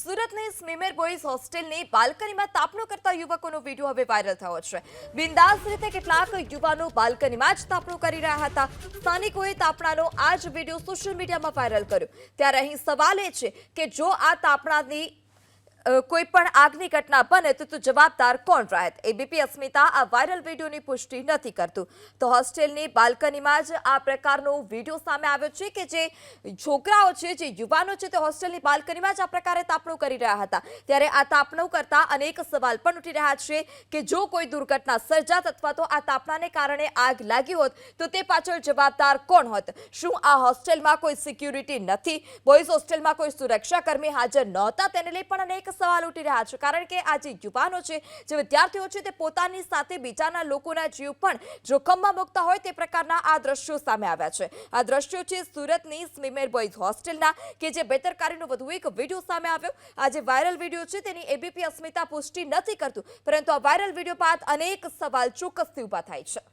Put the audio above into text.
સુરતની સ્મીમેર બોયઝ હોસ્ટેલની બાલ્કનીમાં તાપણું કરતા યુવકોનો વિડીયો હવે વાયરલ થયો છે। બિંદાસ રીતે કેટલાક યુવાનો બાલ્કનીમાં જ તાપણું કરી રહ્યા હતા। સ્થાનિકોએ તાપણાનો આ જ વિડીયો સોશિયલ મીડિયામાં વાયરલ કર્યો। ત્યારે અહીં સવાલ એ છે કે જો આ તાપણાની કોઈ પણ આગની ઘટના બને તો જવાબદાર કોણ રહેત? એબીપી અસ્મિતા આ વાયરલ વિડીયોની પુષ્ટિ નથી કરતું। તો હોસ્ટેલની બાલ્કનીમાં જ આ પ્રકારનો વિડીયો સામે આવ્યો છે કે જે છોકરાઓ છે, જે યુવાનો છે, તે હોસ્ટેલની બાલ્કનીમાં જ આ પ્રકારે તાપણું કરી રહ્યા હતા। ત્યારે આ તાપણું કરતા અનેક સવાલ પણ ઉઠી રહ્યા છે કે જો કોઈ દુર્ઘટના સર્જાત અથવા તો આ તાપણાને કારણે આગ લાગી હોત તો તે પાછળ જવાબદાર કોણ હોત? શું આ હોસ્ટેલમાં કોઈ સિક્યુરિટી નથી? બોયઝ હોસ્ટેલમાં કોઈ સુરક્ષાકર્મી હાજર નહોતા? તેને લઈ પણ અનેક સવાલ ઉઠી રહ્યા છે, કારણ કે આ જે યુવાનો છે, જે વિદ્યાર્થીઓ છે, તે પોતાની સાથે બીજાના લોકોના જીવ પણ જોખમમાં મૂકતા હોય તે પ્રકારના આ દ્રશ્યો સામે આવ્યા છે। આ દ્રશ્યો છે સુરતની સ્મીમેર બોયઝ હોસ્ટેલના, કે જે બેદરકારીનો વધુ એક વિડીયો સામે આવ્યો। આ જે વાયરલ વિડીયો છે તેની એબીપી અસ્મિતા પુષ્ટિ નથી કરતું, પરંતુ આ વાયરલ વિડીયો બાદ અનેક સવાલ ચોક્કસથી ઊભા થાય છે।